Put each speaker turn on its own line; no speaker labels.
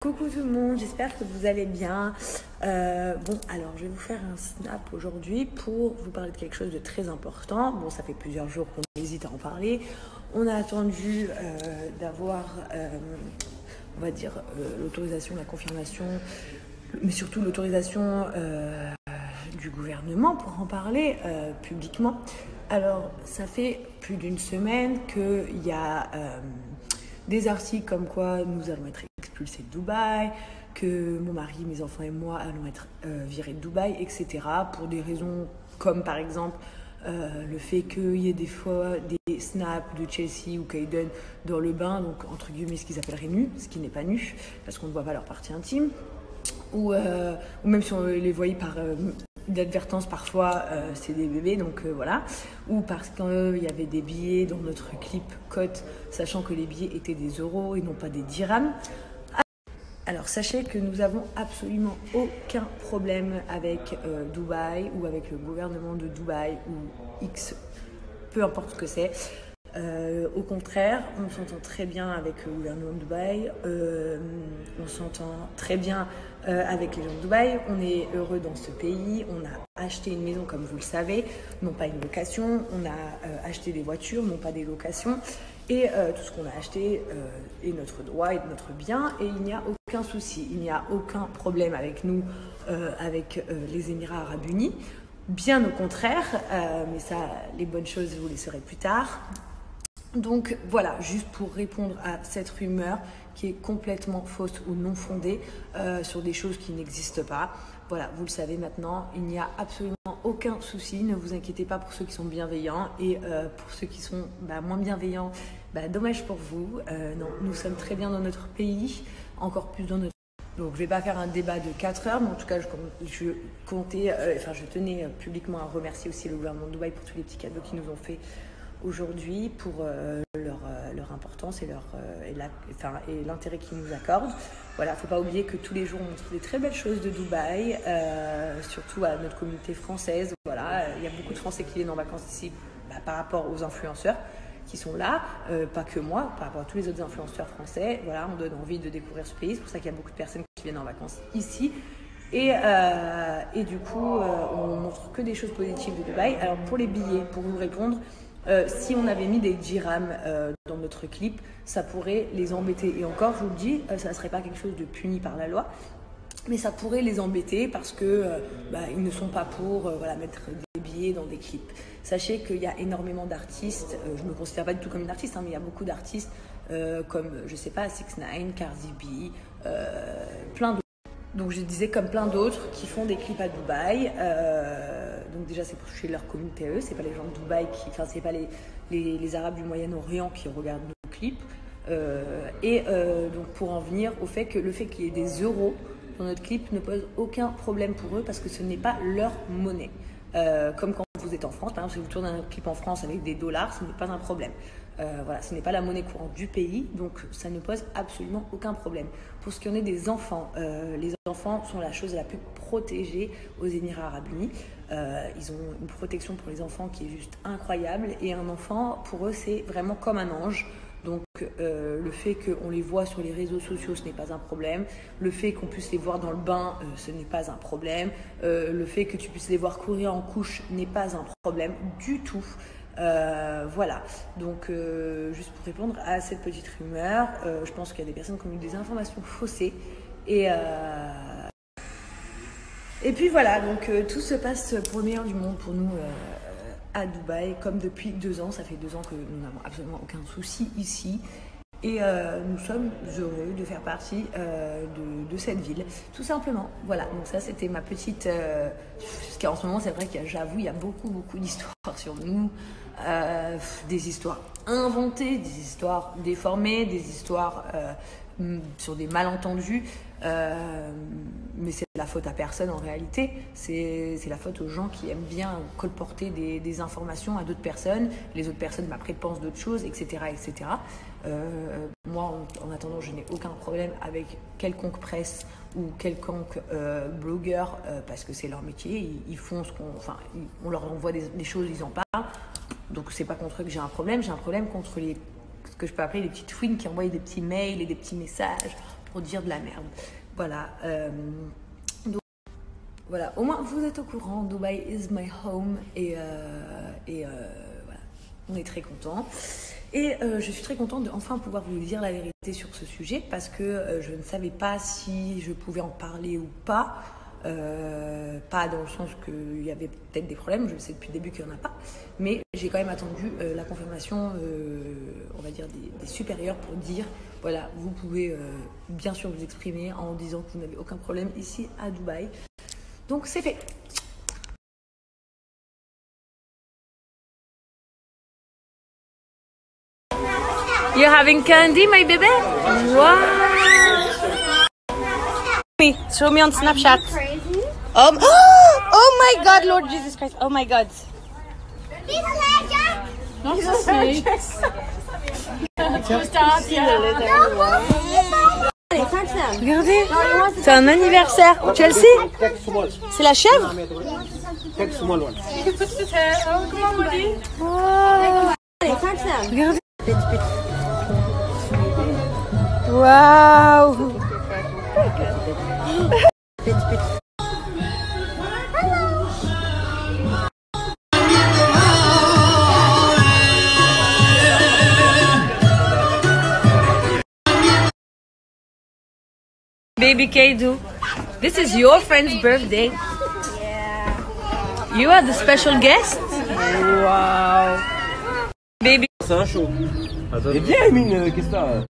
Coucou tout le monde, j'espère que vous allez bien. Alors je vais vous faire un snap aujourd'hui pour vous parler de quelque chose de très important. Bon, ça fait plusieurs jours qu'on hésite à en parler. On a attendu d'avoir, on va dire, l'autorisation, la confirmation, mais surtout l'autorisation du gouvernement pour en parler publiquement. Alors, ça fait plus d'une semaine qu'il y a des articles comme quoi nous allons être expulsés de Dubaï, que mon mari, mes enfants et moi allons être virés de Dubaï, etc. Pour des raisons comme par exemple le fait qu'il y ait des fois des snaps de Chelsea ou Kayden dans le bain, donc entre guillemets ce qu'ils appelleraient nu, ce qui n'est pas nu, parce qu'on ne voit pas leur partie intime, ou même si on les voyait par d'advertence parfois, c'est des bébés, donc voilà, ou parce qu'il y avait des billets dans notre clip Cote, sachant que les billets étaient des euros et non pas des dirhams. Alors sachez que nous avons absolument aucun problème avec Dubaï ou avec le gouvernement de Dubaï ou X, peu importe ce que c'est. Au contraire, on s'entend très bien avec le gouvernement de Dubaï, on s'entend très bien avec les gens de Dubaï, on est heureux dans ce pays, on a acheté une maison comme vous le savez, non pas une location, on a acheté des voitures, non pas des locations, et tout ce qu'on a acheté est notre droit et notre bien, et il n'y a aucun souci, il n'y a aucun problème avec nous, avec les Émirats Arabes Unis, bien au contraire, mais ça, les bonnes choses, vous les saurez plus tard. Donc voilà, juste pour répondre à cette rumeur qui est complètement fausse ou non fondée sur des choses qui n'existent pas. Voilà, vous le savez maintenant, il n'y a absolument aucun souci, ne vous inquiétez pas pour ceux qui sont bienveillants et pour ceux qui sont moins bienveillants, dommage pour vous. Non, nous sommes très bien dans notre pays, encore plus dans notre... Donc je ne vais pas faire un débat de 4 heures, mais en tout cas je tenais publiquement à remercier aussi le gouvernement de Dubaï pour tous les petits cadeaux qu'ils nous ont fait aujourd'hui, pour leur importance et l'intérêt qu'ils nous accordent. Voilà, il ne faut pas oublier que tous les jours on montre des très belles choses de Dubaï, surtout à notre communauté française. Voilà, il y a beaucoup de Français qui viennent en vacances ici par rapport aux influenceurs qui sont là, pas que moi, par rapport à tous les autres influenceurs français. Voilà, on donne envie de découvrir ce pays, c'est pour ça qu'il y a beaucoup de personnes qui viennent en vacances ici. Et du coup, on montre que des choses positives de Dubaï. Alors pour les billets, pour vous répondre, si on avait mis des dirhams dans notre clip, ça pourrait les embêter. Et encore, je vous le dis, ça ne serait pas quelque chose de puni par la loi, mais ça pourrait les embêter parce que ils ne sont pas pour mettre des billets dans des clips. Sachez qu'il y a énormément d'artistes, je ne me considère pas du tout comme une artiste, mais il y a beaucoup d'artistes comme, je sais pas, 6ix9ine, Cardi B, plein d'autres. Donc je disais comme plein d'autres qui font des clips à Dubaï. Donc déjà c'est pour toucher leur communauté à eux, c'est pas les gens de Dubaï c'est pas les Arabes du Moyen-Orient qui regardent nos clips. Donc pour en venir au fait que le fait qu'il y ait des euros dans notre clip ne pose aucun problème pour eux parce que ce n'est pas leur monnaie. Comme quand vous êtes en France, par exemple si vous tournez un clip en France avec des dollars, ce n'est pas un problème. Ce n'est pas la monnaie courante du pays, donc ça ne pose absolument aucun problème. Pour ce qui en est des enfants, les enfants sont la chose la plus protégée aux Émirats Arabes Unis. Ils ont une protection pour les enfants qui est juste incroyable, et un enfant, pour eux, c'est vraiment comme un ange. Donc le fait qu'on les voit sur les réseaux sociaux, ce n'est pas un problème. Le fait qu'on puisse les voir dans le bain, ce n'est pas un problème. Le fait que tu puisses les voir courir en couche n'est pas un problème du tout. Voilà, donc juste pour répondre à cette petite rumeur, je pense qu'il y a des personnes qui ont eu des informations faussées et puis voilà, donc tout se passe pour le meilleur du monde pour nous à Dubaï, comme depuis 2 ans. Ça fait 2 ans que nous n'avons absolument aucun souci ici. Et nous sommes heureux de faire partie de cette ville, tout simplement. Voilà, donc ça c'était ma petite... Parce qu'en ce moment c'est vrai j'avoue, il y a beaucoup d'histoires sur nous, des histoires inventées, des histoires déformées, des histoires sur des malentendus. Mais c'est la faute à personne en réalité, c'est la faute aux gens qui aiment bien colporter des informations à d'autres personnes. Les autres personnes après pensent d'autres choses, etc. Moi en attendant je n'ai aucun problème avec quelconque presse ou quelconque blogueur parce que c'est leur métier, ils font on leur envoie des choses, ils en parlent, donc c'est pas contre eux que j'ai un problème contre ce que je peux appeler les petites fouines qui envoient des petits mails et des petits messages pour dire de la merde. Voilà. Donc, voilà. Au moins, vous êtes au courant. Dubaï is my home. Et voilà. On est très contents. Et je suis très contente de enfin pouvoir vous dire la vérité sur ce sujet parce que je ne savais pas si je pouvais en parler ou pas. Pas dans le sens qu'il y avait peut-être des problèmes, je sais depuis le début qu'il n'y en a pas, mais j'ai quand même attendu la confirmation, on va dire, des supérieurs pour dire, voilà, vous pouvez bien sûr vous exprimer en disant que vous n'avez aucun problème ici à Dubaï. Donc c'est fait. You're having candy, my baby? Wow!
Show me on Snapchat. Oh my God, Lord Jesus Christ! Oh my God!
Regardez, c'est un anniversaire. Chelsea, c'est la chèvre. Regardez. Waouh. Baby Keidu, this is your friend's birthday.
Yeah.
You are the special guest. Wow. Baby.
C'est un show. Eh bien, Emine, qu'est-ce que t'as?